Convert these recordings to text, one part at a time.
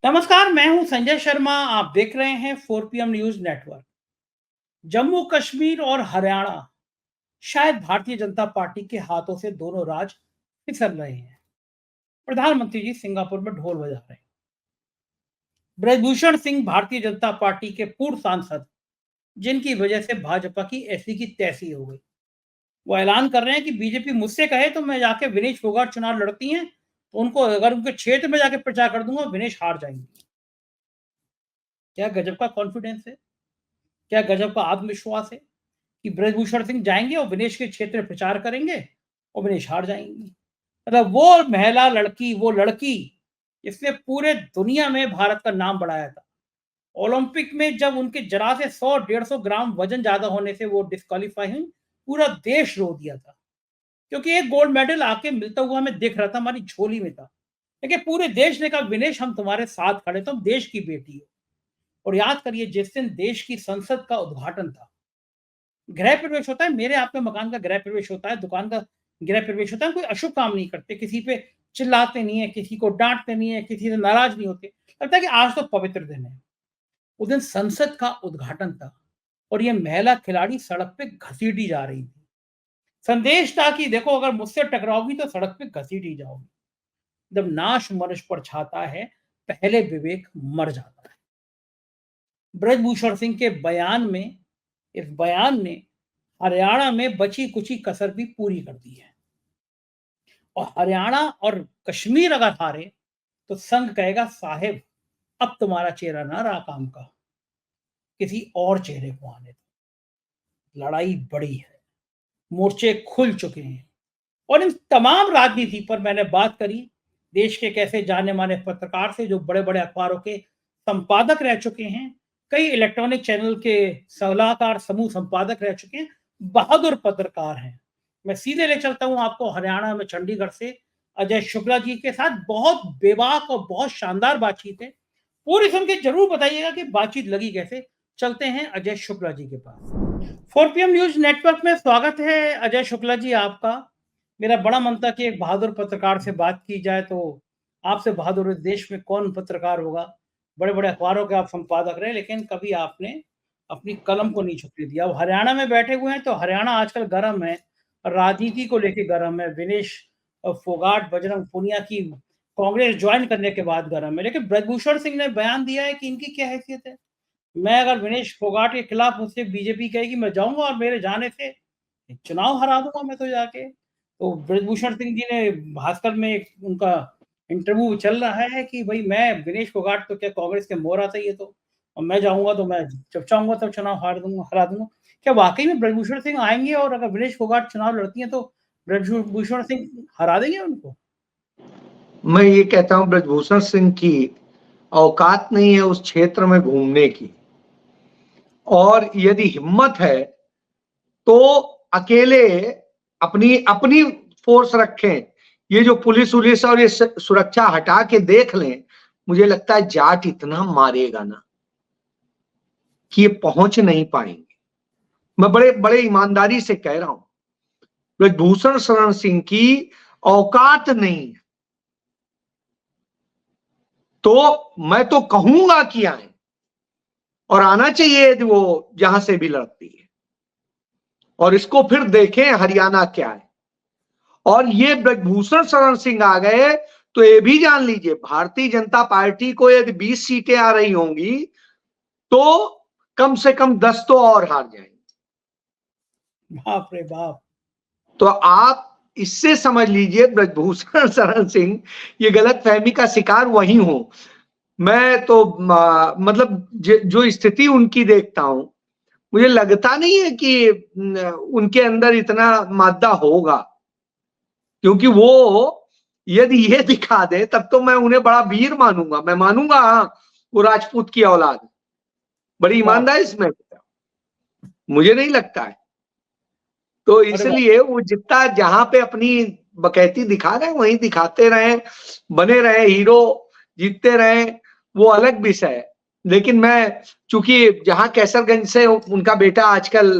नमस्कार, मैं हूं संजय शर्मा। आप देख रहे हैं 4 PM news network. Jammu Kashmir और हरियाणा शायद भारतीय जनता पार्टी के हाथों से दोनों राज्य फिसल रहे हैं। प्रधानमंत्री जी सिंगापुर में ढोल बजा रहे हैं। ब्रजभूषण सिंह भारतीय जनता पार्टी के पूर्व सांसद, जिनकी वजह से भाजपा की ऐसी की तैसी हो गई, वो ऐलान कर रहे हैं कि बीजेपी मुझसे कहे तो मैं जाके विनेश फोगाट चुनाव लड़ती हैं तो उनको अगर उनके क्षेत्र में जाके प्रचार कर दूंगा, विनेश हार जाएंगे। क्या गजब का कॉन्फिडेंस है, क्या गजब का आत्मविश्वास है कि ब्रजभूषण सिंह जाएंगे और विनेश के क्षेत्र में प्रचार करेंगे और विनेश हार जाएंगी। मतलब वो महिला लड़की, वो लड़की जिसने पूरे दुनिया में भारत का नाम बढ़ाया था। ओलंपिक में जब उनके जरा से 100-150 ग्राम वजन ज्यादा होने से वो डिस्क्वालीफाई हुई, पूरा देश रो दिया था, क्योंकि एक गोल्ड मेडल आके मिलता हुआ हमें दिख रहा था, हमारी झोली में था। लेकिन पूरे देश ने कहा विनेश हम तुम्हारे साथ खड़े, तुम देश की बेटी हो। और याद करिए, जिस दिन देश की संसद का उद्घाटन था, गृह प्रवेश होता है, मेरे आपके मकान का गृह प्रवेश होता है, दुकान का गृह प्रवेश होता है, कोई अशुभ काम नहीं करते, किसी पे चिल्लाते नहीं है, किसी को डांटते नहीं है, किसी से नाराज नहीं होते। लगता है कि आज तो पवित्र दिन है। उस दिन संसद का उद्घाटन था और ये महिला खिलाड़ी सड़क पे घसीटी जा रही थी। संदेश था कि देखो, अगर मुझसे टकराओगी तो सड़क पे घसीटी जाओगी। जब नाश मनुष्य पर छाता है, पहले विवेक मर जाता है। ब्रजभूषण सिंह के बयान में, इस बयान ने हरियाणा में बची कुची कसर भी पूरी कर दी है। और हरियाणा और कश्मीर अगर हारे तो संघ कहेगा साहेब अब तुम्हारा चेहरा ना रहा काम का, किसी और चेहरे को आने दो। लड़ाई बड़ी है, मोर्चे खुल चुके हैं और इन तमाम राजनीति पर मैंने बात करी देश के कैसे जाने माने पत्रकार से, जो बड़े बड़े अखबारों के संपादक रह चुके हैं, कई इलेक्ट्रॉनिक चैनल के सलाहकार समूह संपादक रह चुके हैं, बहादुर पत्रकार हैं। मैं सीधे ले चलता हूं आपको हरियाणा में चंडीगढ़ से अजय शुक्ला जी के साथ। बहुत बेबाक और बहुत शानदार बातचीत है, पूरी सुन के जरूर बताइएगा कि बातचीत लगी कैसे। चलते हैं अजय शुक्ला जी के पास। 4 PM न्यूज नेटवर्क में स्वागत है अजय शुक्ला जी आपका। मेरा बड़ा मन था कि एक बहादुर पत्रकार से बात की जाए, तो आपसे बहादुर इस देश में कौन पत्रकार होगा। बड़े बड़े अखबारों के आप संपादक रहे, लेकिन कभी आपने अपनी कलम को नहीं झुकने दिया। अब हरियाणा में बैठे हुए हैं तो हरियाणा आजकल गर्म है, राजनीति को लेके गर्म है। विनेश फोगाट, बजरंग पुनिया की कांग्रेस ज्वाइन करने के बाद गर्म है, लेकिन ब्रजभूषण सिंह ने बयान दिया है कि इनकी क्या हैसियत है। मैं अगर विनेश फोगाट के खिलाफ मुझसे बीजेपी कहेगी मैं जाऊंगा और मेरे जाने से चुनाव हरा दूंगा मैं तो जाके। तो ब्रजभूषण सिंह जी ने भास्कर में उनका इंटरव्यू चल रहा है कि भाई मैं विनेश फोगाट तो क्या कांग्रेस के मोहरा था ये तो, और मैं जाऊंगा तो मैं जब चाहूंगा तब चुनाव हरा दूंगा। क्या वाकई में ब्रजभूषण सिंह आएंगे और अगर विनेश फोगाट चुनाव लड़ती हैं तो ब्रजभूषण सिंह हरा देंगे उनको? मैं ये कहता हूं ब्रजभूषण सिंह की औकात नहीं है उस क्षेत्र में घूमने की, और यदि हिम्मत है तो अकेले अपनी अपनी फोर्स रखें। ये जो पुलिस उलिस और ये सुरक्षा हटा के देख लें, मुझे लगता है जाट इतना मारेगा ना कि ये पहुंच नहीं पाएंगे। मैं बड़े बड़े ईमानदारी से कह रहा हूं, ब्रजभूषण शरण सिंह की औकात नहीं है। तो मैं तो कहूंगा कि आए, और आना चाहिए यदि वो जहां से भी लड़ती है, और इसको फिर देखें हरियाणा क्या है। और ये ब्रजभूषण शरण सिंह आ गए तो ये भी जान लीजिए, भारतीय जनता पार्टी को यदि 20 सीटें आ रही होंगी तो कम से कम 10 तो और हार जाएंगे। बाप रे बाप। तो आप इससे समझ लीजिए ब्रजभूषण शरण सिंह ये गलत फहमी का शिकार वही हो। मैं तो मतलब जो स्थिति उनकी देखता हूं, मुझे लगता नहीं है कि उनके अंदर इतना मादा होगा, क्योंकि वो यदि ये दिखा दे तब तो मैं उन्हें बड़ा वीर मानूंगा। मैं मानूंगा हाँ वो राजपूत की औलाद, बड़ी ईमानदारी इसमें मुझे नहीं लगता है। तो इसलिए वो जितना जहां पे अपनी बकैती दिखा रहे हैं वहीं दिखाते रहे, बने रहे हीरो, जीतते रहे, वो अलग विषय है। लेकिन मैं चूंकि जहां कैसरगंज से उनका बेटा आजकल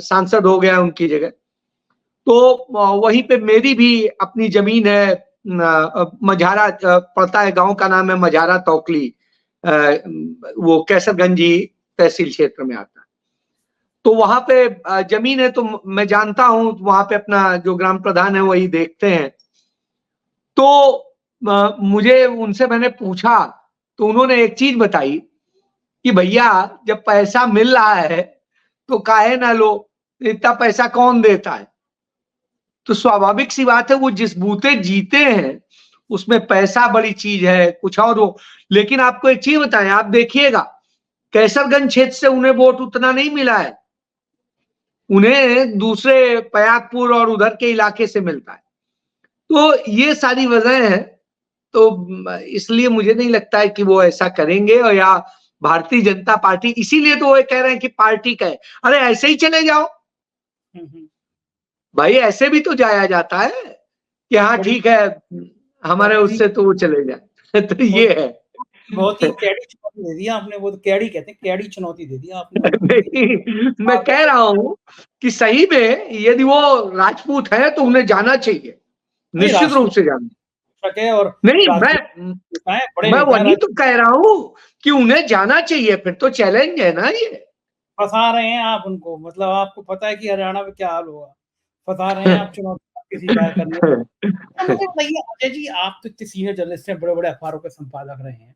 सांसद हो गया उनकी जगह, तो वहीं पे मेरी भी अपनी जमीन है, मझारा पड़ता है, गांव का नाम है मझारा तोकली, वो कैसरगंज ही तहसील क्षेत्र में आता है। तो वहां पे जमीन है, तो मैं जानता हूं, वहां पे अपना जो ग्राम प्रधान है वही देखते हैं। तो मुझे उनसे मैंने पूछा, तो उन्होंने एक चीज बताई कि भैया जब पैसा मिल रहा है तो काहे ना लो, इतना पैसा कौन देता है। तो स्वाभाविक सी बात है, वो जिस बूते जीते हैं उसमें पैसा बड़ी चीज है, कुछ और हो। लेकिन आपको एक चीज बताएं, आप देखिएगा कैसरगंज क्षेत्र से उन्हें वोट उतना नहीं मिला है, उन्हें दूसरे पयागपुर और उधर के इलाके से मिलता है। तो ये सारी वजह है। तो इसलिए मुझे नहीं लगता है कि वो ऐसा करेंगे, और या भारतीय जनता पार्टी, इसीलिए तो वो कह रहे हैं कि पार्टी का है। अरे ऐसे ही चले जाओ भाई, ऐसे भी तो जाया जाता है कि हाँ ठीक है हमारे उससे तो वो चले जाए। तो ये है। बहुत ही कैडी चुनौती दे दिया आपने, वो तो कैडी कहते हैं, कैडी चुनौती दे दिया आपने उनको। नहीं, मैं कह रहा हूं कि सही में यदि वो राजपूत है तो उन्हें जाना चाहिए, निश्चित रूप से जाना। और नहीं, मैं वही तो कह रहा हूं कि उन्हें जाना चाहिए, फिर तो चैलेंज है ना ये। फंसा रहे हैं आप उनको, मतलब आपको पता है कि हरियाणा में क्या हाल होगा, फंसा रहे हैं आप चुनौती किसी जाए करने को। मुझे बताइए अजय जी, आप तो इतने सीनियर जर्नलिस्ट हैं, बड़े बड़े अखबारों के संपादक रहे हैं,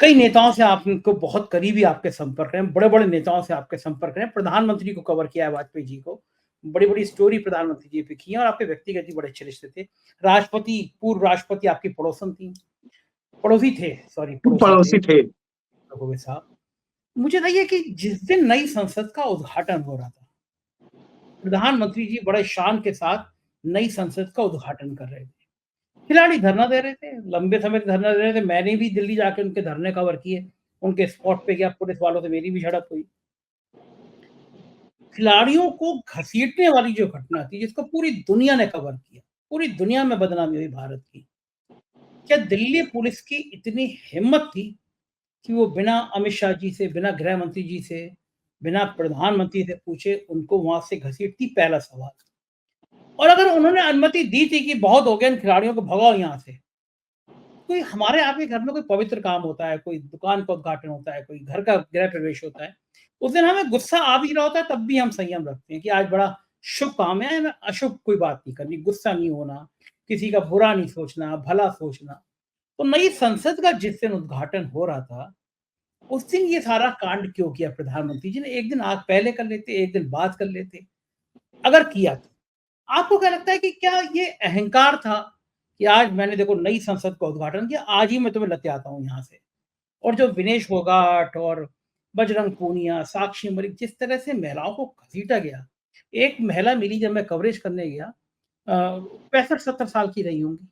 कई नेताओं से आपको बहुत करीबी आपके संपर्क हैं, बड़े बड़े नेताओं से आपके संपर्क हैं, प्रधानमंत्री को कवर किया है, वाजपेयी जी को, बड़ी बड़ी स्टोरी प्रधानमंत्री जी पे की है, और आपके व्यक्तिगत भी बड़े अच्छे रिश्ते थे। राष्ट्रपति, पूर्व राष्ट्रपति आपकी पड़ोसी थे, पड़ोसी थे साहब। मुझे बताइए कि जिस दिन नई संसद का उद्घाटन हो रहा था, प्रधानमंत्री जी बड़े शान के साथ नई संसद का उद्घाटन कर रहे थे, खिलाड़ी धरना दे रहे थे, लंबे समय तक धरना दे रहे थे। मैंने भी दिल्ली जाके उनके धरने कवर किए, उनके स्पॉट पे गया, पुलिस वालों से मेरी भी झड़प हुई। खिलाड़ियों को घसीटने वाली जो घटना थी, जिसको पूरी दुनिया ने कवर किया, पूरी दुनिया में बदनामी हुई भारत की, क्या दिल्ली पुलिस की इतनी हिम्मत थी कि वो बिना अमित शाह जी से, बिना गृह मंत्री जी से, बिना प्रधानमंत्री से पूछे उनको वहां से घसीटती? पहला सवाल। और अगर उन्होंने अनुमति दी थी कि बहुत हो गया, इन खिलाड़ियों को भगाओ यहाँ से, कोई हमारे आपके घर में कोई पवित्र काम होता है, कोई दुकान का उद्घाटन होता है, कोई घर का गृह प्रवेश होता है, उस दिन हमें गुस्सा आ भी रहा होता है, तब भी हम संयम रखते हैं कि आज बड़ा शुभ काम है, हमें अशुभ कोई बात नहीं करनी, गुस्सा नहीं होना, किसी का बुरा नहीं सोचना, भला सोचना। तो नई संसद का जिस दिन उद्घाटन हो रहा था, उस दिन ये सारा कांड क्यों किया प्रधानमंत्री जी ने? एक दिन आग पहले कर लेते, एक दिन बाद कर लेते, अगर किया तो। आपको क्या लगता है कि क्या ये अहंकार था कि आज मैंने देखो नई संसद का उद्घाटन किया, आज ही मैं तुम्हें लते आता हूँ यहाँ से? और जो विनेश फोगाट और बजरंग पूनिया, साक्षी मलिक, जिस तरह से महिलाओं को घसीटा गया, एक महिला मिली जब मैं कवरेज करने गया, 65-70 साल की रही होंगी,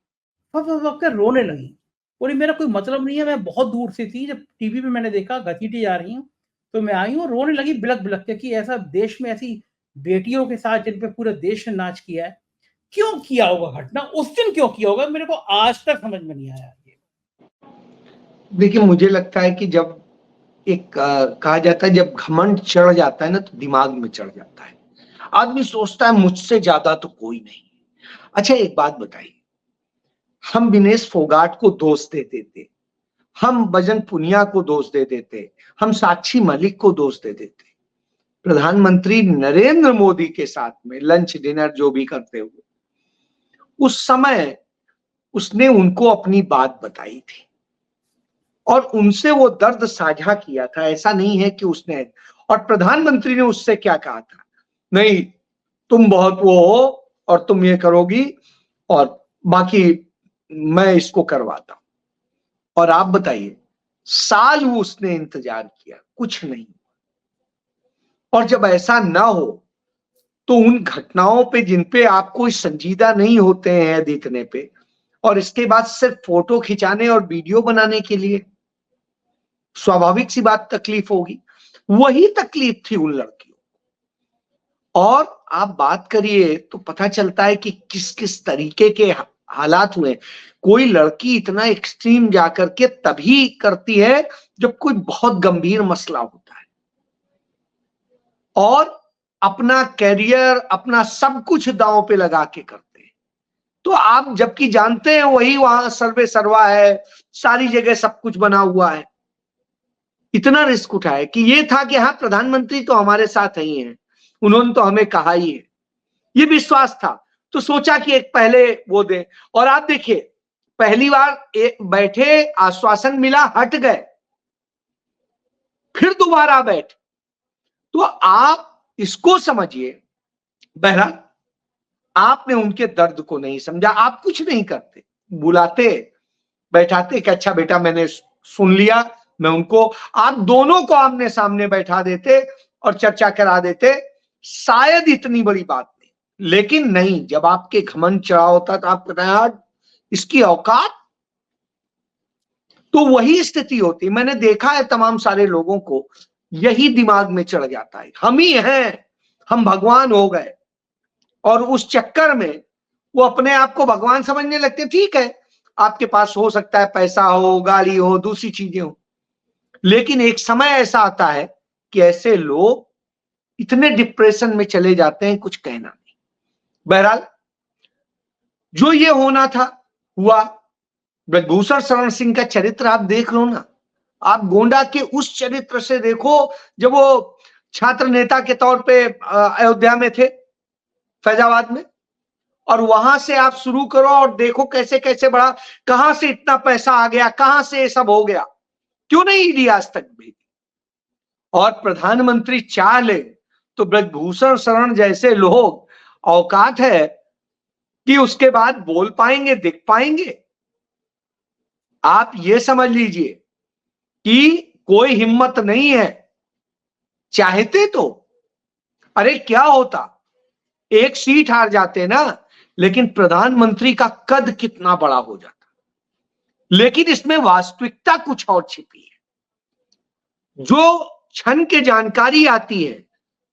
फक कर रोने लगी, बोली मेरा कोई मतलब नहीं है, मैं बहुत दूर से थी, जब टीवी पे मैंने देखा घसीटी जा रही हूँ तो मैं आई हूँ, रोने लगी बिलक बिलक के कि ऐसा देश में ऐसी बेटियों के साथ जिन पे पूरे देश ने नाच किया है, क्यों किया होगा घटना, उस दिन क्यों किया होगा? मेरे को आज तक समझ में नहीं आया ये। देखिए, मुझे लगता है कि जब एक कहा जाता है जब घमंड चढ़ जाता है ना, तो दिमाग में चढ़ जाता है, आदमी सोचता है मुझसे ज्यादा तो कोई नहीं। अच्छा एक बात बताइए, हम विनेश फोगाट को दोष दे देते, हम बजरंग पूनिया को दोष दे देते, हम साक्षी मलिक को दोष दे देते, प्रधानमंत्री नरेंद्र मोदी के साथ में लंच डिनर जो भी करते हुए, उस समय उसने उनको अपनी बात बताई थी और उनसे वो दर्द साझा किया था। ऐसा नहीं है कि उसने, और प्रधानमंत्री ने उससे क्या कहा था, नहीं तुम बहुत वो हो और तुम ये करोगी और बाकी मैं इसको करवाता हूं। और आप बताइए, साल उसने इंतजार किया, कुछ नहीं। और जब ऐसा ना हो तो उन घटनाओं पे जिन पे आप कोई संजीदा नहीं होते हैं देखने पे, और इसके बाद सिर्फ फोटो खिंचाने और वीडियो बनाने के लिए, स्वाभाविक सी बात तकलीफ होगी। वही तकलीफ थी उन लड़कियों। और आप बात करिए तो पता चलता है कि किस किस तरीके के हालात हुए। कोई लड़की इतना एक्सट्रीम जाकर के तभी करती है जब कोई बहुत गंभीर मसला होता है, और अपना कैरियर, अपना सब कुछ दांव पे लगा के करते हैं। तो आप जबकि जानते हैं वही वहां सर्वे सर्वा है, सारी जगह सब कुछ बना हुआ है, इतना रिस्क उठाए कि ये था कि हाँ प्रधानमंत्री तो हमारे साथ ही हैं, उन्होंने तो हमें कहा ही है, ये विश्वास था। तो सोचा कि एक पहले वो दें, और आप देखिए पहली बार बैठे, आश्वासन मिला, हट गए, फिर दोबारा बैठ। तो आप इसको समझिए, बहरहाल आपने उनके दर्द को नहीं समझा, आप कुछ नहीं करते, बुलाते, बैठाते कि अच्छा बेटा मैंने सुन लिया, मैं उनको, आप दोनों को आमने सामने बैठा देते और चर्चा करा देते, शायद इतनी बड़ी बात नहीं। लेकिन नहीं, जब आपके घमंड चढ़ा होता तो आप कहते हैं इसकी औकात, तो वही स्थिति होती। मैंने देखा है तमाम सारे लोगों को यही दिमाग में चढ़ जाता है, हम ही हैं, हम भगवान हो गए, और उस चक्कर में वो अपने आप को भगवान समझने लगते। ठीक है, आपके पास हो सकता है पैसा हो, गाड़ी हो, दूसरी चीजें हो, लेकिन एक समय ऐसा आता है कि ऐसे लोग इतने डिप्रेशन में चले जाते हैं, कुछ कहना नहीं। बहरहाल जो ये होना था हुआ। ब्रजभूषण शरण सिंह का चरित्र आप देख लो ना, आप गोंडा के उस चरित्र से देखो जब वो छात्र नेता के तौर पे अयोध्या में थे, फैजाबाद में, और वहां से आप शुरू करो और देखो कैसे कैसे बड़ा, कहां से इतना पैसा आ गया, कहां से ये सब हो गया, क्यों नहीं ईडी आज तक भेजी। और प्रधानमंत्री चाह ले तो ब्रजभूषण शरण जैसे लोग औकात है कि उसके बाद बोल पाएंगे, दिख पाएंगे। आप ये समझ लीजिए कि कोई हिम्मत नहीं है, चाहते तो अरे क्या होता, एक सीट हार जाते ना, लेकिन प्रधानमंत्री का कद कितना बड़ा हो जाता। लेकिन इसमें वास्तविकता कुछ और छिपी है, जो क्षण के जानकारी आती है,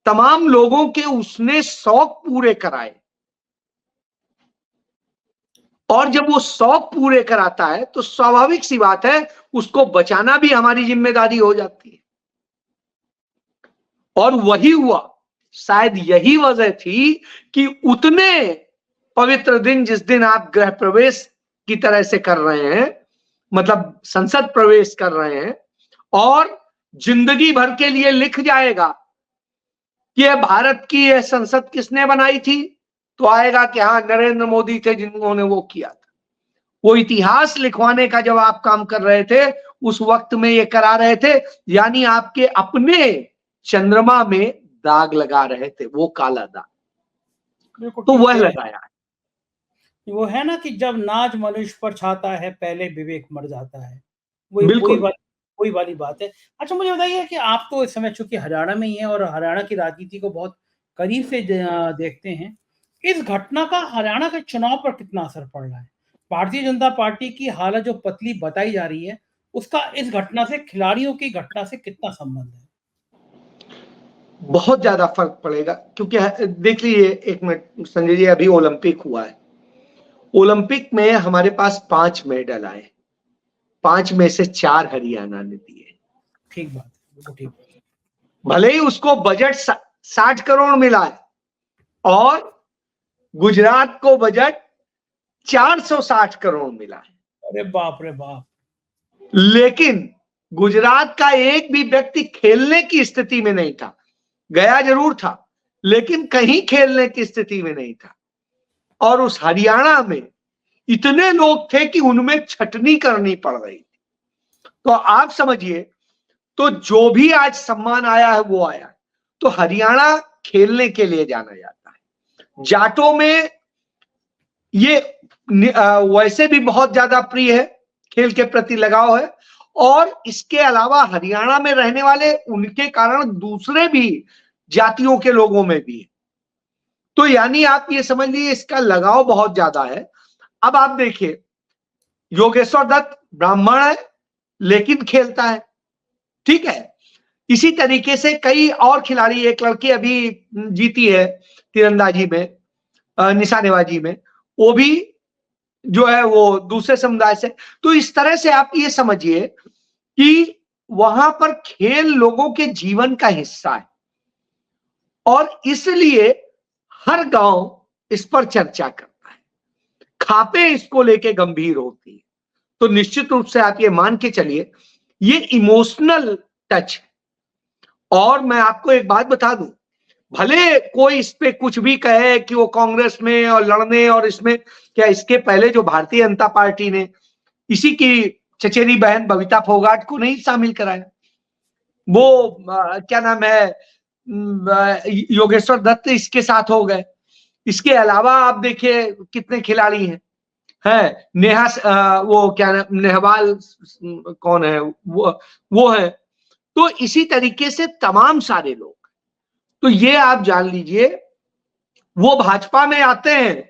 तमाम लोगों के उसने शौक पूरे कराए, और जब वो शौक पूरे कराता है तो स्वाभाविक सी बात है उसको बचाना भी हमारी जिम्मेदारी हो जाती है। और वही हुआ, शायद यही वजह थी कि उतने पवित्र दिन, जिस दिन आप गृह प्रवेश की तरह से कर रहे हैं, मतलब संसद प्रवेश कर रहे हैं, और जिंदगी भर के लिए लिख जाएगा कि यह भारत की यह संसद किसने बनाई थी, तो आएगा कि हाँ नरेंद्र मोदी थे जिन्होंने वो किया था। वो इतिहास लिखवाने का जब आप काम कर रहे थे, उस वक्त में ये करा रहे थे, यानी आपके अपने चंद्रमा में दाग लगा रहे थे, वो काला दाग, तो वह लगाया है। वो है ना कि जब नाज मनुष्य पर छाता है पहले विवेक मर जाता है, वही बिल्कुल। वही वाली बात है। अच्छा मुझे बताइए कि आप तो इस समय चूंकि हरियाणा में ही हैं और हरियाणा की राजनीति को बहुत करीब से देखते हैं, इस घटना का हरियाणा के चुनाव पर कितना असर पड़ रहा है? भारतीय जनता पार्टी की हालत जो पतली बताई जा रही है, उसका इस घटना से, खिलाड़ियों की घटना से कितना संबंध है? बहुत ज्यादा फर्क पड़ेगा, क्योंकि देख लीजिए, एक मिनट संजय जी, अभी ओलंपिक हुआ है, ओलंपिक में हमारे पास 5 मेडल आए, 5 में से 4 हरियाणा ने दिए। ठीक बात है, ठीक। भले ही उसको बजट 60 करोड़ मिला है, और गुजरात को बजट 460 करोड़ मिला है। अरे बाप रे बाप। लेकिन गुजरात का एक भी व्यक्ति खेलने की स्थिति में नहीं था, गया जरूर था लेकिन कहीं खेलने की स्थिति में नहीं था। और उस हरियाणा में इतने लोग थे कि उनमें छटनी करनी पड़ रही थी। तो आप समझिए, तो जो भी आज सम्मान आया है वो आया है। तो हरियाणा खेलने के लिए जाना जाता है। जाटों में ये वैसे भी बहुत ज्यादा प्रिय है, खेल के प्रति लगाव है, और इसके अलावा हरियाणा में रहने वाले उनके कारण दूसरे भी जातियों के लोगों में भी है। तो यानी आप ये समझ लीजिए इसका लगाव बहुत ज्यादा है। अब आप देखिए, योगेश्वर दत्त ब्राह्मण है लेकिन खेलता है, ठीक है। इसी तरीके से कई और खिलाड़ी, एक लड़की अभी जीती है तीरंदाजी में, निशानेबाजी में, वो भी जो है वो दूसरे समुदाय से। तो इस तरह से आप ये समझिए कि वहां पर खेल लोगों के जीवन का हिस्सा है, और इसलिए हर गांव इस पर चर्चा करता है। खापे इसको लेके गंभीर होती है। तो निश्चित रूप से आप ये मान के चलिए, ये इमोशनल टच है। और मैं आपको एक बात बता दूं, भले कोई इस पे कुछ भी कहे कि वो कांग्रेस में और लड़ने और इसमें, क्या इसके पहले जो भारतीय जनता पार्टी ने इसी की चचेरी बहन बबीता फोगाट को नहीं शामिल कराया? वो क्या नाम है, योगेश्वर दत्त इसके साथ हो गए। इसके अलावा आप देखिए कितने खिलाड़ी हैं, है नेहा, वो क्या नाम, नेहवाल कौन है, वो है। तो इसी तरीके से तमाम सारे लोग, तो ये आप जान लीजिए, वो भाजपा में आते हैं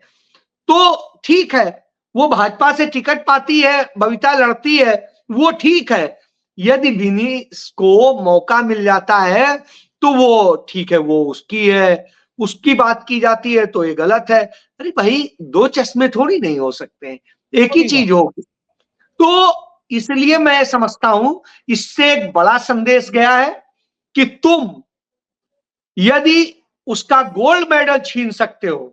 तो ठीक है, वो भाजपा से टिकट पाती है, बबीता लड़ती है, वो ठीक है। यदि विनीश को मौका मिल जाता है तो वो ठीक है, वो उसकी है, उसकी बात की जाती है तो ये गलत है। अरे भाई, दो चश्मे थोड़ी नहीं हो सकते हैं, एक ही चीज होगी। तो इसलिए मैं समझता हूं इससे एक बड़ा संदेश गया है कि तुम यदि उसका गोल्ड मेडल छीन सकते हो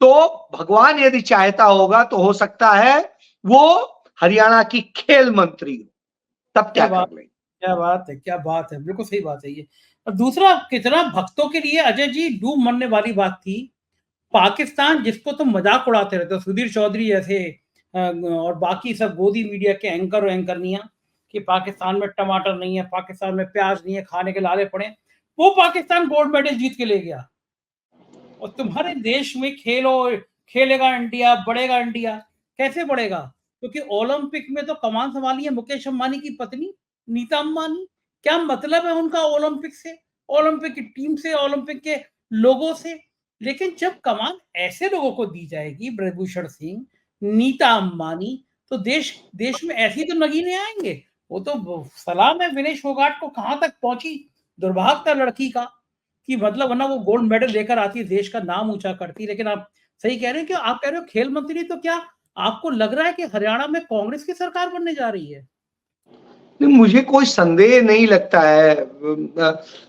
तो भगवान यदि चाहता होगा तो हो सकता है वो हरियाणा की खेल मंत्री हो, तब क्या कर लेंगे। क्या बात है, क्या बात है, बिल्कुल सही बात है ये। और दूसरा, कितना भक्तों के लिए अजय जी डूब मरने वाली बात थी। पाकिस्तान जिसको तुम मजाक उड़ाते रहते हो, सुधीर चौधरी जैसे और बाकी सब गोदी मीडिया के एंकर और एंकरनियां, कि पाकिस्तान में टमाटर नहीं है, पाकिस्तान में प्याज नहीं है, खाने के लाले पड़े, वो पाकिस्तान गोल्ड मेडल जीत के ले गया। और तुम्हारे देश में खेलेगा इंडिया, बढ़ेगा इंडिया, कैसे बढ़ेगा? क्योंकि ओलंपिक में तो कमान संभाली है मुकेश अंबानी की पत्नी नीता अंबानी। क्या मतलब है उनका ओलंपिक से, ओलंपिक की टीम से, ओलंपिक के लोगों से? लेकिन जब कमान ऐसे लोगों को दी जाएगी, ब्रजभूषण सिंह, नीता अंबानी, तो देश देश में ऐसी तो नगीने आएंगे। वो तो सलाम है विनेश फोगाट को, कहां तक पहुंची दुर्भाग्य था लड़की का, कि मतलब वरना वो गोल्ड मेडल लेकर आती, देश का नाम ऊंचा करती। लेकिन आप सही कह रहे हैं कि आप कह रहे हो खेल मंत्री, तो क्या आपको लग रहा है कि हरियाणा में कांग्रेस की सरकार बनने जा रही है? नहीं, मुझे कोई संदेह नहीं लगता है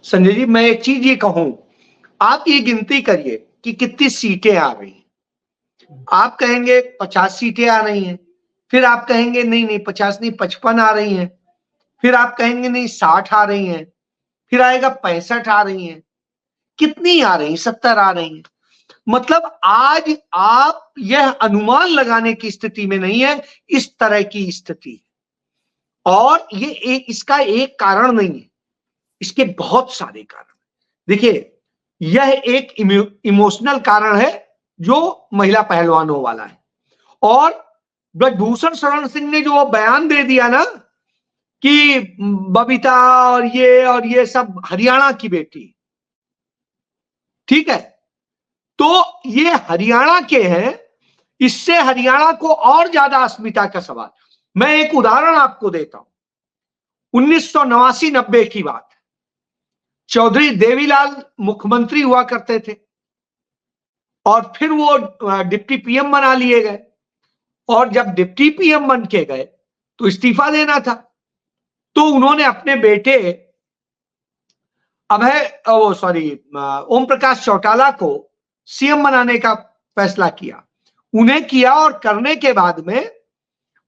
संजय जी। मैं एक चीज ये कहूं, आप ये गिनती करिए कि कितनी सीटें आ रही हैं। आप कहेंगे 50 सीटें आ रही हैं, फिर आप कहेंगे नहीं नहीं 50 नहीं 55 आ रही हैं, फिर आप कहेंगे नहीं 60 आ रही हैं, फिर आएगा 65 आ रही हैं, कितनी आ रही, 70 आ रही हैं। मतलब आज आप यह अनुमान लगाने की स्थिति में नहीं है, इस तरह की स्थिति। और ये इसका एक कारण नहीं है, इसके बहुत सारे कारण। देखिए, यह एक इमोशनल कारण है जो महिला पहलवानों वाला है। और ब्रजभूषण शरण सिंह ने जो बयान दे दिया ना कि बबीता और ये सब हरियाणा की बेटी, ठीक है, तो ये हरियाणा के हैं, इससे हरियाणा को और ज्यादा अस्मिता का सवाल। मैं एक उदाहरण आपको देता हूं, 1989-90 की बात, चौधरी देवीलाल मुख्यमंत्री हुआ करते थे और फिर वो डिप्टी पीएम बना लिए गए। और जब डिप्टी पीएम बन के गए तो इस्तीफा देना था, तो उन्होंने अपने बेटे ओम प्रकाश चौटाला को सीएम बनाने का फैसला किया। उन्हें किया और करने के बाद में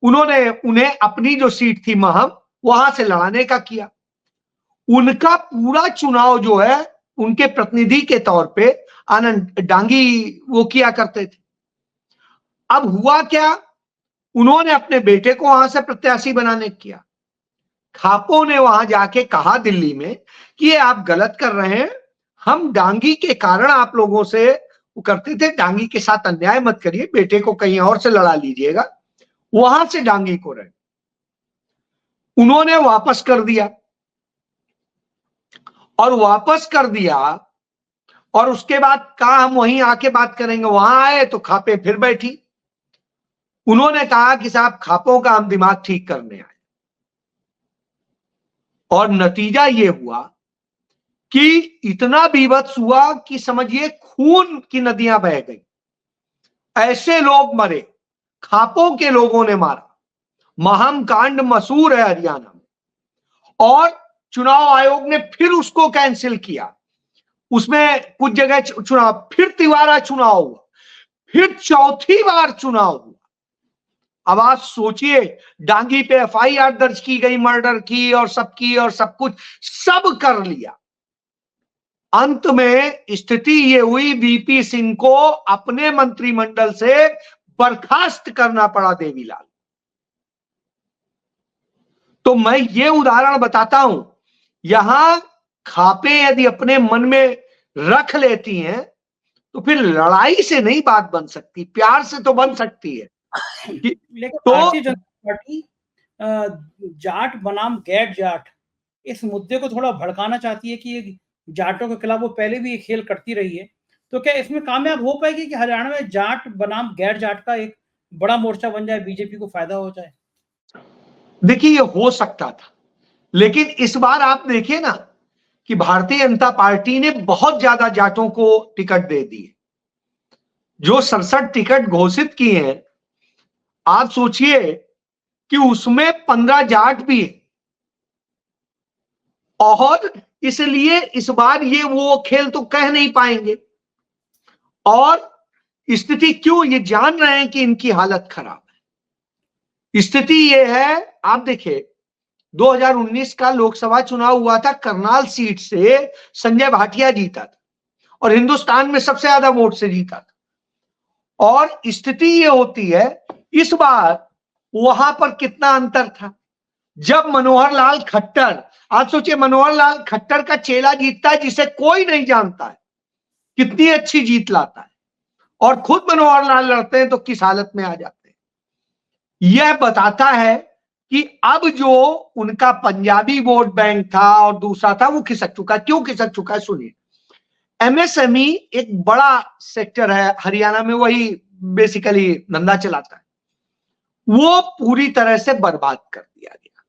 उन्होंने उन्हें अपनी जो सीट थी महम, वहां से लड़ाने का किया। उनका पूरा चुनाव जो है उनके प्रतिनिधि के तौर पे आनंद डांगी वो किया करते थे। अब हुआ क्या, उन्होंने अपने बेटे को वहां से प्रत्याशी बनाने किया। खापों ने वहां जाके कहा दिल्ली में कि ये आप गलत कर रहे हैं, हम डांगी के कारण आप लोगों से वो करते थे, डांगी के साथ अन्याय मत करिए, बेटे को कहीं और से लड़ा लीजिएगा। वहां से डांगी को रहे, उन्होंने वापस कर दिया। और वापस कर दिया और उसके बाद कहा हम वहीं आके बात करेंगे। वहां आए तो खापे फिर बैठी। उन्होंने कहा कि साहब खापों का हम दिमाग ठीक करने आए। और नतीजा ये हुआ कि इतना बीभत्स हुआ कि समझिए खून की नदियां बह गई, ऐसे लोग मरे, खापों के लोगों ने मारा। महम कांड मशहूर है हरियाणा में। और चुनाव आयोग ने फिर उसको कैंसिल किया, उसमें कुछ जगह चुनाव, फिर तिवारा चुनाव हुआ, फिर चौथी बार चुनाव हुआ। अब आप सोचिए, डांगी पे एफआईआर दर्ज की गई, मर्डर की और सब कुछ सब कर लिया। अंत में स्थिति ये हुई, वीपी सिंह को अपने मंत्रिमंडल से बर्खास्त करना पड़ा, देवीलाल। तो मैं ये उदाहरण बताता हूं, यहां खापे यदि अपने मन में रख लेती हैं तो फिर लड़ाई से नहीं बात बन सकती, प्यार से तो बन सकती है। लेकिन तो भारतीय जनता पार्टी जाट बनाम गैर जाट इस मुद्दे को थोड़ा भड़काना चाहती है कि ये जाटों के खिलाफ वो पहले भी ये खेल करती रही है, तो क्या इसमें कामयाब हो पाएगी कि हरियाणा में जाट बनाम गैर जाट का एक बड़ा मोर्चा बन जाए, बीजेपी को फायदा हो जाए? देखिए, ये हो सकता था, लेकिन इस बार आप देखिए ना कि भारतीय जनता पार्टी ने बहुत ज्यादा जाटों को टिकट दे दी। जो 67 टिकट घोषित किए हैं, आप सोचिए कि उसमें 15 जाट भी है, और इसलिए इस बार ये वो खेल तो कह नहीं पाएंगे। और स्थिति क्यों, ये जान रहे हैं कि इनकी हालत खराब है। स्थिति ये है, आप देखिए 2019 का लोकसभा चुनाव हुआ था, करनाल सीट से संजय भाटिया जीता था और हिंदुस्तान में सबसे ज्यादा वोट से जीता था। और स्थिति ये होती है, इस बार वहां पर कितना अंतर था। जब मनोहर लाल खट्टर, आप सोचिए मनोहर लाल खट्टर का चेला जीतता है जिसे कोई नहीं जानता है, कितनी अच्छी जीत लाता है, और खुद मनोहर लाल लड़ते हैं तो किस हालत में आ जाते हैं। यह बताता है कि अब जो उनका पंजाबी वोट बैंक था और दूसरा था, वो खिसक चुका है। क्यों खिसक चुका है, सुनिए। एमएसएमई एक बड़ा सेक्टर है हरियाणा में, वही बेसिकली धंधा चलाता है, वो पूरी तरह से बर्बाद कर दिया गया।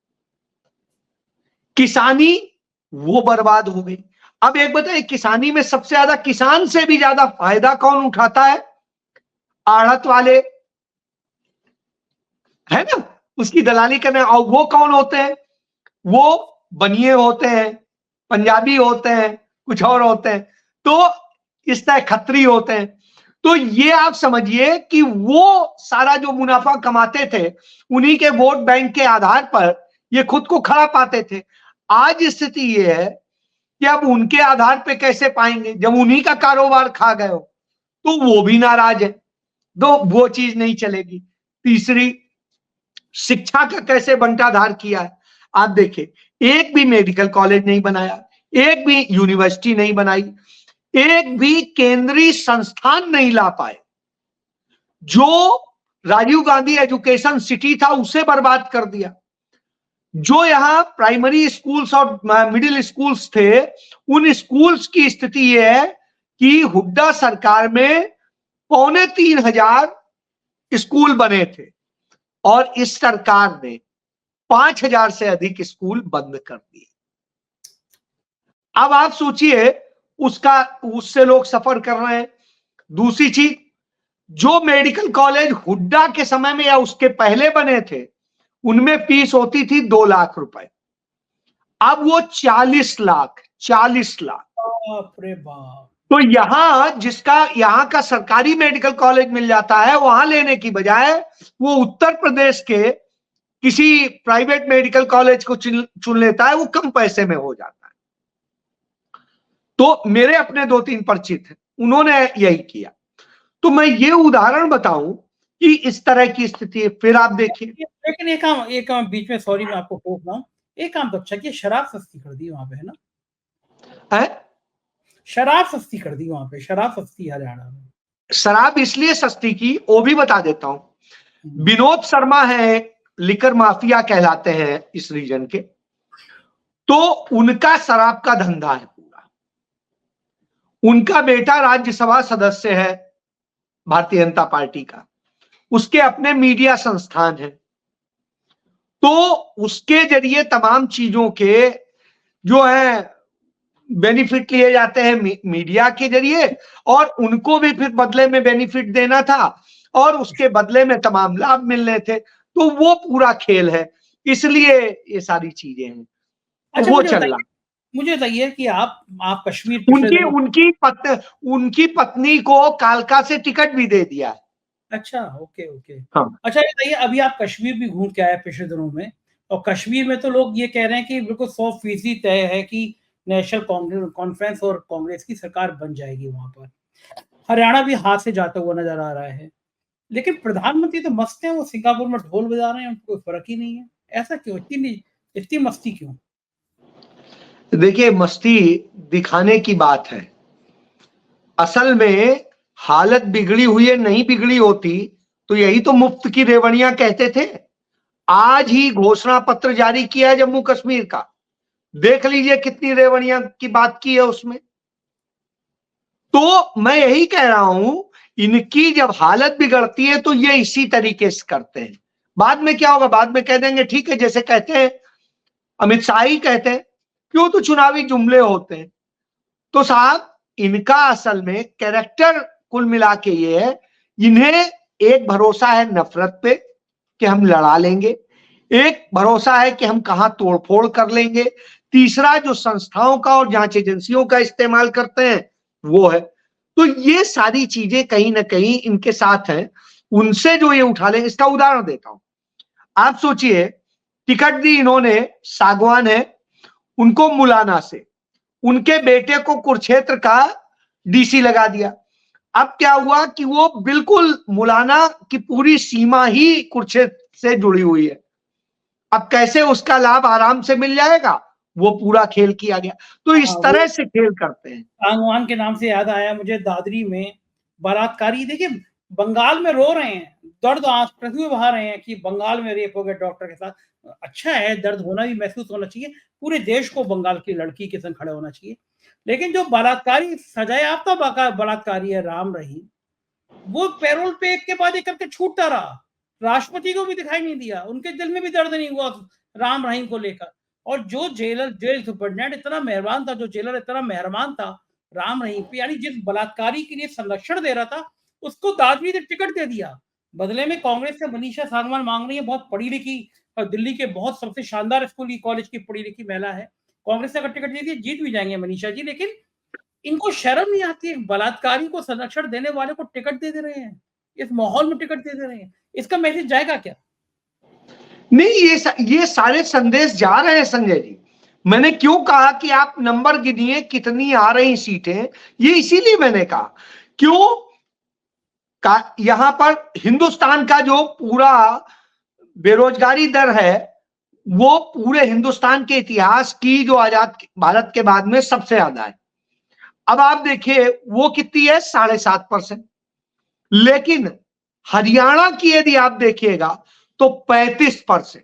किसानी वो बर्बाद हो गई। अब एक बताइए, किसानी में सबसे ज्यादा, किसान से भी ज्यादा फायदा कौन उठाता है? आढ़त वाले, है ना, उसकी दलाली करने। और वो कौन होते हैं? वो बनिए होते हैं, पंजाबी होते हैं, कुछ और होते हैं, तो इस तरह खत्री होते हैं। तो ये आप समझिए कि वो सारा जो मुनाफा कमाते थे, उन्हीं के वोट बैंक के आधार पर ये खुद को खड़ा पाते थे। आज स्थिति ये है कि अब उनके आधार पे कैसे पाएंगे, जब उन्हीं का कारोबार खा गए हो, तो वो भी नाराज है, तो वो चीज नहीं चलेगी। तीसरी, शिक्षा का कैसे बंटाधार किया है। आप देखिए, एक भी मेडिकल कॉलेज नहीं बनाया, एक भी यूनिवर्सिटी नहीं बनाई, एक भी केंद्रीय संस्थान नहीं ला पाए। जो राजीव गांधी एजुकेशन सिटी था, उसे बर्बाद कर दिया। जो यहां प्राइमरी स्कूल्स और मिडिल स्कूल्स थे, उन स्कूल्स की स्थिति यह है कि हुड्डा सरकार में 3,500 स्कूल बने थे और इस सरकार ने 5,000 से अधिक स्कूल बंद कर दिए। अब आप सोचिए, उससे लोग सफर कर रहे हैं। दूसरी चीज, जो मेडिकल कॉलेज हुड्डा के समय में या उसके पहले बने थे, उनमें फीस होती थी 2 लाख रुपए, अब वो 40 लाख। बाप रे बाप। तो यहां का सरकारी मेडिकल कॉलेज मिल जाता है, वहां लेने की बजाय वो उत्तर प्रदेश के किसी प्राइवेट मेडिकल कॉलेज को चुन लेता है, वो कम पैसे में हो जाता है। तो मेरे अपने 2-3 परिचित हैं, उन्होंने यही किया। तो मैं ये उदाहरण बताऊं कि इस तरह की स्थिति है। फिर आप देखिए, लेकिन एक काम बीच में, सॉरी मैं आपको टोक रहा हूं, एक काम तो अच्छा कि शराब सस्ती कर दी वहां पे, है ना? है? शराब सस्ती कर दी वहां पे, शराब सस्ती हरियाणा में। शराब इसलिए सस्ती की, वो भी बता देता हूं। विनोद शर्मा है, लिकर माफिया कहलाते हैं इस रीजन के, तो उनका शराब का धंधा है पूरा। उनका बेटा राज्यसभा सदस्य है भारतीय जनता पार्टी का, उसके अपने मीडिया संस्थान है, तो उसके जरिए तमाम चीजों के जो है बेनिफिट लिए जाते हैं मीडिया के जरिए, और उनको भी फिर बदले में बेनिफिट देना था और उसके बदले में तमाम लाभ मिलने थे। तो वो पूरा खेल है, इसलिए ये सारी चीजें हैं। अच्छा, वो मुझे चल बताइए, रहा। मुझे बताइए कि आप कश्मीर उनकी पत्नी को कालका से टिकट भी दे दिया। अच्छा, ओके, ओके। हाँ। अच्छा ये बताइए, अभी आप कश्मीर भी घूम के आए पिछले दिनों में, और कश्मीर में तो लोग ये कह रहे हैं कि बिल्कुल 100% तय है कि नेशनल कॉन्फ्रेंस और कांग्रेस की सरकार बन जाएगी वहाँ पर। हरियाणा भी हाथ से जाता हुआ नज़र आ रहा है। लेकिन प्रधानमंत्री तो मस्त हैं, वो सिंगापुर में ढोल बजा रहे हैं, उनको कोई फ़र्क ही नहीं है। ऐसा क्यों? इतनी मस्ती क्यों? देखिए, मस्ती दिखाने की बात है। असल में हालत बिगड़ी हुई है, नहीं बिगड़ी होती तो यही तो मुफ्त की रेवड़ियां कहते थे। आज ही घोषणा पत्र जारी किया है जम्मू कश्मीर का, देख लीजिए कितनी रेवड़ियां की बात की है उसमें। तो मैं यही कह रहा हूं, इनकी जब हालत बिगड़ती है तो ये इसी तरीके से करते हैं। बाद में क्या होगा? बाद में कह देंगे ठीक है, जैसे कहते हैं अमित शाह ही कहते हैं, क्यों तो चुनावी जुमले होते हैं। तो साहब, इनका असल में कैरेक्टर कुल मिला के ये है, इन्हें एक भरोसा है नफरत पे कि हम लड़ा लेंगे, एक भरोसा है कि हम कहां तोड़फोड़ कर लेंगे, तीसरा जो संस्थाओं का और जांच एजेंसियों का इस्तेमाल करते हैं वो है। तो ये सारी चीजें कहीं ना कहीं इनके साथ हैं, उनसे जो ये उठा लेंगे। इसका उदाहरण देता हूं, आप सोचिए, टिकट दी इन्होंने, सागवान है, उनको मुलाना से, उनके बेटे को कुरुक्षेत्र का डीसी लगा दिया। अब क्या हुआ कि वो बिल्कुल मुलाना की पूरी सीमा ही कुरुक्षेत्र से जुड़ी हुई है। अब कैसे उसका लाभ आराम से मिल जाएगा, वो पूरा खेल किया गया। तो इस हाँ, तरह से खेल करते हैं। सांगवान के नाम से याद आया मुझे, दादरी में बलात्कारी, देखिए बंगाल में रो रहे हैं, दर्द आंसू बहा रहे हैं कि बंगाल में रेप हो गया डॉक्टर के साथ। अच्छा है, दर्द होना भी महसूस होना चाहिए, पूरे देश को बंगाल की लड़की के संग खड़े होना चाहिए। लेकिन जो बलात्कारी सजायाफ्ता बलात्कारी है राम रहीम, वो पैरोल पे एक के बाद एक करके छूटता रहा। राष्ट्रपति को भी दिखाई नहीं दिया, उनके दिल में भी दर्द नहीं हुआ राम रहीम को लेकर। और जो जेल सुपरिटेंडेंट इतना मेहरबान था, जो जेलर इतना मेहरबान था राम रहीम पे, यानी जिस बलात्कारी के लिए संरक्षण दे रहा था, उसको दादरी ने टिकट दे दिया। बदले में कांग्रेस से मनीषा सांगवान मांग रही है, बहुत पढ़ी लिखी और दिल्ली के बहुत सबसे शानदार स्कूल की कॉलेज की पढ़ी लिखी महिला है। कांग्रेस ने अगर टिकट दे दी, जीत भी जाएंगे मनीषा जी, लेकिन इनको शर्म नहीं आती है, बलात्कारी को संरक्षण देने वाले को टिकट दे रहे हैं, इस माहौल में टिकट दे रहे हैं। इसका मैसेज जाएगा क्या? नहीं, ये सारे संदेश जा रहे हैं संजय जी। मैंने क्यों कहा कि आप नंबर गिनिए कितनी आ रही सीटें, ये इसीलिए मैंने कहा, क्यों का यहां पर हिंदुस्तान का जो पूरा बेरोजगारी दर है, वो पूरे हिंदुस्तान के इतिहास की जो आजाद भारत के बाद में सबसे ज्यादा है। अब आप देखिए वो कितनी है, 7.5%। लेकिन हरियाणा की यदि आप देखिएगा तो 35%।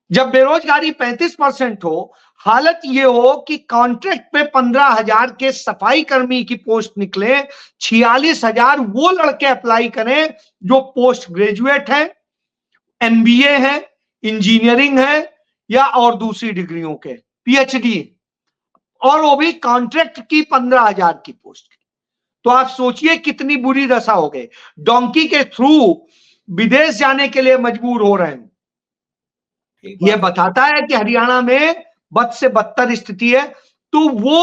जब बेरोजगारी 35% हो, हालत ये हो कि कॉन्ट्रैक्ट पे 15,000 के सफाई कर्मी की पोस्ट निकले, 46,000 वो लड़के अप्लाई करें जो पोस्ट ग्रेजुएट हैं, एमबीए है, इंजीनियरिंग है, या और दूसरी डिग्रियों के पीएचडी, और वो भी कॉन्ट्रैक्ट की 15,000 की पोस्ट। तो आप सोचिए कितनी बुरी दशा हो गई। डोंकी के थ्रू विदेश जाने के लिए मजबूर हो रहे हैं। यह बताता है कि हरियाणा में बद से बदतर स्थिति है। तो वो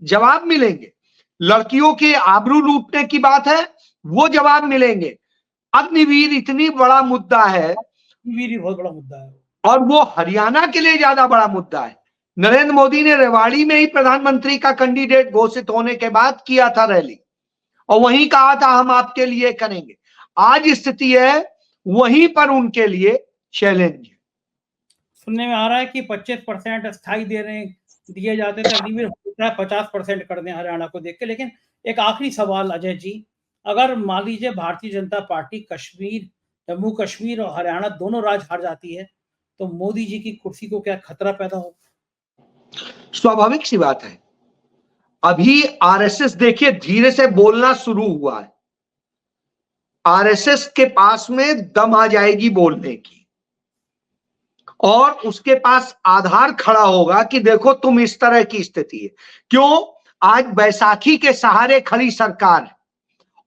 जवाब मिलेंगे। लड़कियों के आबरू लूटने की बात है, वो जवाब मिलेंगे। अग्निवीर इतनी बड़ा मुद्दा है, अग्निवीर बहुत बड़ा मुद्दा है, और वो हरियाणा के लिए ज्यादा बड़ा मुद्दा है। नरेंद्र मोदी ने रेवाड़ी में ही प्रधानमंत्री का कैंडिडेट घोषित होने के बाद किया था रैली, और वहीं कहा था हम आपके लिए करेंगे। आज स्थिति है वहीं पर उनके लिए चैलेंज है। सुनने में आ रहा है कि 25% अस्थाई दिए जाते थे, अग्निवीर 50% कर दें हरियाणा को देख के। लेकिन एक आखिरी सवाल अजय जी, अगर मान लीजिए भारतीय जनता पार्टी जम्मू कश्मीर और हरियाणा दोनों राज्य हार जाती है, तो मोदी जी की कुर्सी को क्या खतरा पैदा हो? स्वाभाविक सी बात है। अभी आरएसएस देखिए धीरे से बोलना शुरू हुआ है। आरएसएस के पास में दम आ जाएगी बोलने की, और उसके पास आधार खड़ा होगा कि देखो तुम इस तरह की स्थिति है। क्यों? आज बैसाखी के सहारे खड़ी सरकार है,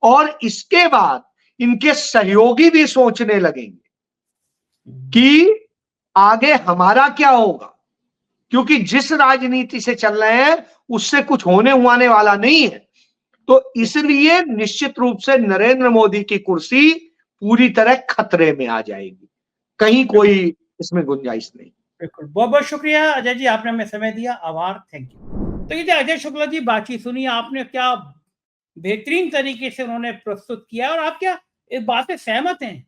और इसके बाद इनके सहयोगी भी सोचने लगेंगे कि आगे हमारा क्या होगा। क्योंकि जिस राजनीति से चल रहे हैं उससे कुछ होने हुआने वाला नहीं है। तो इसलिए निश्चित रूप से नरेंद्र मोदी की कुर्सी पूरी तरह खतरे में आ जाएगी, कहीं कोई इसमें गुंजाइश नहीं। बिल्कुल, बहुत-बहुत शुक्रिया अजय जी, आपने हमें समय दिया, आभार, थैंक यू। तो ये जो अजय शुक्ला जी बातचीत सुनी आपने, क्या बेहतरीन तरीके से उन्होंने प्रस्तुत किया, और आप क्या इस बात से सहमत हैं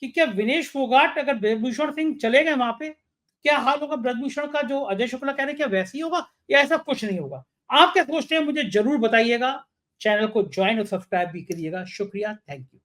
कि क्या विनेश फोगाट अगर ब्रजभूषण सिंह चले गए वहां पे, क्या हाल होगा ब्रजभूषण का, जो अजय शुक्ला कह रहे हैं, क्या वैसे ही होगा या ऐसा कुछ नहीं होगा? आप क्या सोचते हैं, मुझे जरूर बताइएगा। चैनल को ज्वाइन और सब्सक्राइब भी करिएगा। शुक्रिया, थैंक यू।